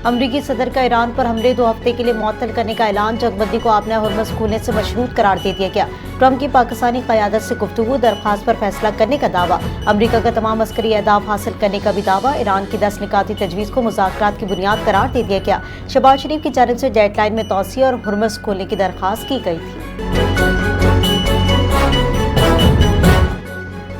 अमरीकी सदर का ईरान पर हमले 2 हफ्ते के लिए मुअत्तल करने का ऐलान। जंगबंदी को आपने हुर्मुज़ खोलने से मशरूत करार दे दिया गया। ट्रंप की पाकिस्तानी क़यादत से गुफ्तगू, दरख्वास्त पर फैसला करने का दावा। अमरीका का तमाम अस्करी अहदाफ हासिल करने का भी दावा। ईरान की 10 निकाती तजवीज़ को मुज़ाकरात की बुनियाद करार दे दिया गया। शहबाज शरीफ की जानिब से डेडलाइन में तौसीह और हुर्मुज़ खोलने की दरख्वास्त की गई थी।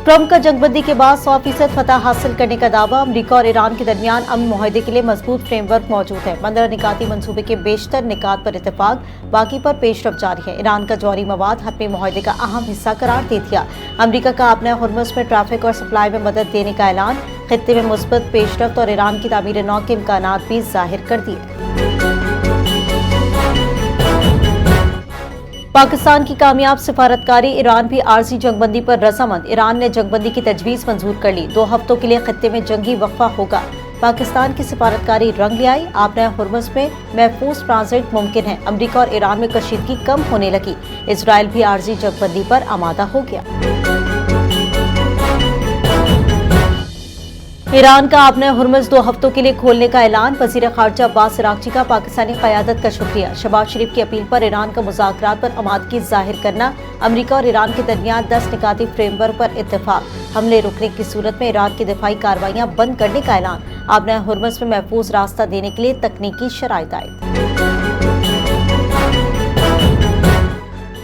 ट्रंप का जंगबंदी के बाद 100% फतह हासिल करने का दावा। अमरीका और ईरान के दरमियान अमन मुआहदे के लिए मजबूत फ्रेमवर्क मौजूद है। 15 निकाती मंसूबे के बेशतर निकात पर इत्तेफाक, बाकी पर पेशरफ जारी है। ईरान का जौहरी मवाद हतमी मुआहदे का अहम हिस्सा करार दे दिया। अमरीका का अपने हुर्मुज़ में ट्रैफिक और सप्लाई में मदद देने का ऐलान। खित्ते में मुस्बत पेशरफ्त और ईरान की तामीर नौ के इम्कानात भी जाहिर कर दिए। पाकिस्तान की कामयाब सिफारतकारी। ईरान भी आरजी जंगबंदी पर रजामंद। ईरान ने जंगबंदी की तजवीज़ मंजूर कर ली। 2 हफ्तों के लिए खित्ते में जंगी वक्फा होगा। पाकिस्तान की सिफारतकारी रंग ले आई। आपने हुर्मुज़ में महफूज ट्रांजिट मुमकिन है। अमरीका और ईरान में कशीदगी कम होने लगी। इजराइल भी आरजी जंगबंदी पर आमादा हो गया। ईरान का आपने हुर्मुज़ 2 हफ्तों के लिए खोलने का ऐलान। वज़ीर ख़ारजा अब्बास अराग़ची का पाकिस्तानी क़यादत का शुक्रिया। शहबाज शरीफ की अपील पर ईरान का मुज़ाकरात पर आमादगी ज़ाहिर करना। अमरीका और ईरान के दरमियान 10 निकाती फ्रेमवर्क पर इत्तेफाक। हमले रुकने की सूरत में ईरान की दिफाई कार्रवाइयाँ बंद करने का ऐलान। आपने हुर्मुज़ में महफूज रास्ता देने के लिए तकनीकी शराइत आए।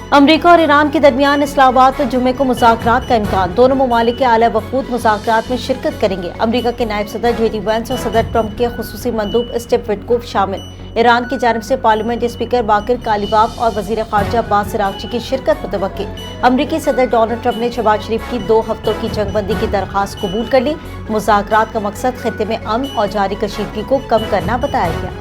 अमरीका और ईरान के दरमियान इस्लामाबाद में जुम्मे को मुज़ाकरात का इम्कान। दोनों ममालिक के आला वफूद मुज़ाकरात में शिरकत करेंगे। अमरीका के नायब सदर JD Vance और सदर ट्रंप के खुसूसी मंदूब स्टीव विटकोफ शामिल। ईरान की जानिब से पार्लियामेंट स्पीकर बाकिर कालिबाफ और वज़ीर ख़ारजा अब्बास अराग़ची की शिरकत मुतवक्की। अमरीकी सदर डोनाल्ड ट्रंप ने शहबाज शरीफ की 2 हफ्तों की जंगबंदी की दरख्वास्त कबूल कर ली। मुज़ाकरात का मकसद खित्ते में अमन और जारी कशीदगी को कम करना बताया गया।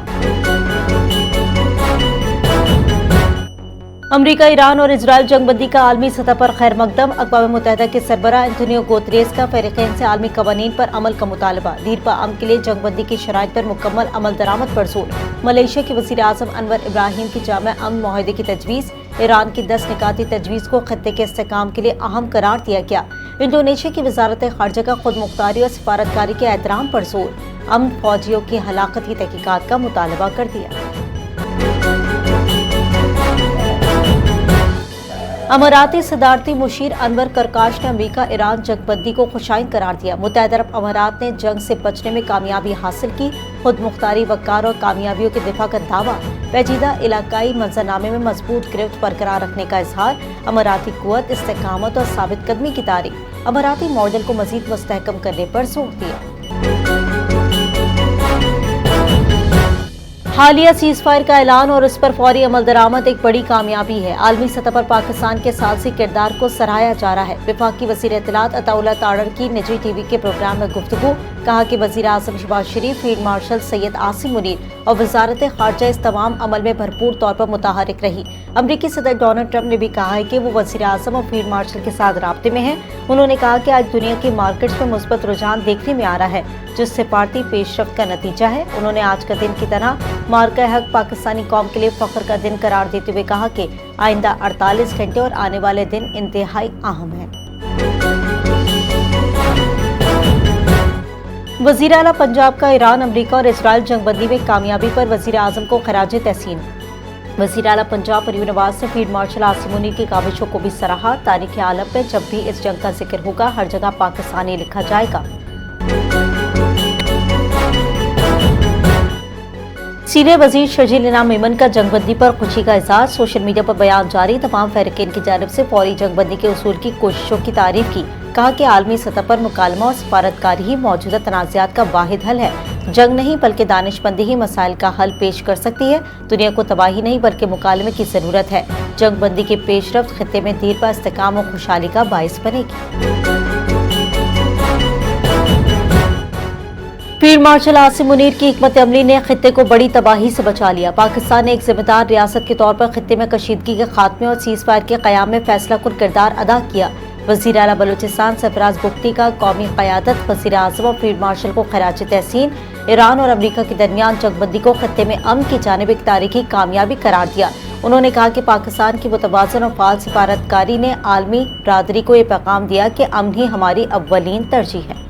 अमरीका, ईरान और इजराइल जंगबंदी का आलमी सतह पर खैर मकदम। अक़वाम मुत्तहिदा के सरबराह एंटोनियो गुतेरेस का फ़रीक़ैन से आलमी क़वानीन पर अमल का मुतालबा। दीर अमन के लिए जंगबंदी की शराइत पर मुकम्मल अमल दरामद पर जोर। मलेशिया के वज़ीर आज़म अनवर इब्राहिम की जामा अमन मुआहदे की तजवीज़। ईरान की 10 निकाती तजवीज़ को खित्ते के इस्तेहकाम के लिए अहम करार दिया गया। इंडोनेशिया की वज़ारत ख़ारजा का खुद मुख्तारी और सिफारतकारी के एहतराम पर जोर। अमन फौजियों की हलाकत की तहकीकात का मुतालबा कर दिया। अमाराती सदारती मुशीर अनवर करकाश ने अमरीका ईरान जंगबंदी को खुशाइन करार दिया। मुत्तहिदा अरब अमारात ने जंग से बचने में कामयाबी हासिल की। खुद मुख्तारी, वक़ार और कामयाबियों के दिफा का दावा। पेचीदा इलाकाई मंजरनामे में मजबूत गिरफ्त बरकरार रखने का इजहार। अमाराती कुव्वत, इस्तेकामत और साबित कदमी की तारीफ। अमाराती मॉडल को मजीद मुस्तहकम करने पर जोर दिया। हालिया सीज़ फायर का ऐलान और इस पर फौरी अमल दरामद एक बड़ी कामयाबी है। आलमी सतह पर पाकिस्तान के सालसी किरदार को सराहा जा रहा है। वफाकी वज़ीर इत्तलात अताउल्लाह तारड़ की निजी टीवी के प्रोग्राम में गुफ्तगू। कहा कि वज़ीर आज़म शहबाज शरीफ, फील्ड मार्शल सैयद आसिम मुनीर और वज़ारत ख़ारजा इस तमाम अमल में भरपूर तौर पर मुतहरिक रही। अमरीकी सदर डोनाल्ड ट्रंप ने भी कहा है कि वो वज़ीर आज़म और फील्ड मार्शल के साथ राब्ते में हैं। उन्होंने कहा कि आज दुनिया की मार्केट्स में मुस्बत रुझान देखने में आ रहा है, जो सिफारती पेशरफ्त का नतीजा है। उन्होंने आज का दिन की तरह मार्का हक पाकिस्तानी कौम के लिए फ़ख्र का दिन करार देते हुए कहा कि आइंदा 48 घंटे और आने वाले दिन इंतहाई अहम है। वज़ीर आला पंजाब का ईरान, अमरीका और इजराइल जंगबंदी में कामयाबी पर वज़ीर आज़म को खराज तहसीन। वज़ीर आला पंजाब परवीन नवाज ने फील्ड मार्शल आसिम मुनीर की काविशों को भी सराहा। तारीख़ आलम में जब भी इस जंग का जिक्र होगा, हर जगह पाकिस्तानी लिखा जाएगा। सीनियर वज़ीर शर्जील इनाम मेमन का जंगबंदी पर खुशी का इज़हार। सोशल मीडिया पर बयान जारी। तमाम फ़रीक़ैन की जानिब से फौरी जंगबंदी के उसूल की कोशिशों की तारीफ की। कहा कि आलमी सतह पर मुकालमा और सिफारतकारी ही मौजूदा तनाज़ात का वाहिद हल है। जंग नहीं बल्कि दानिशमंदी ही मसाइल का हल पेश कर सकती है। दुनिया को तबाही नहीं बल्कि मुकालमे की ज़रूरत है। जंगबंदी की पेशरफ्त खित्ते में दीर पा इस्तेकाम और खुशहाली का बाइस बनेगी। फील्ड मार्शल आसिम मुनीर की हिकमत अमली ने खित्ते को बड़ी तबाही से बचा लिया। पाकिस्तान ने एक जिम्मेदार रियासत के तौर पर खित्ते में कशीदगी के खात्मे और सीज़ फायर के क़याम में फैसला कुन किरदार अदा किया। वज़ीर आला बलूचिस्तान सरफराज बुख्ती का कौमी क़यादत, वज़ीर आज़म और फील्ड मार्शल को खराज तहसीन। ईरान और अमरीका के दरमियान जंगबंदी को खित्ते में अमन की जानिब एक तारीखी कामयाबी करार दिया। उन्होंने कहा कि पाकिस्तान की मुतवाज़न और फ़ाल सिफारतकारी ने आलमी बरादरी को ये पैगाम दिया कि अमन ही हमारी अव्वलीन तरजीह है।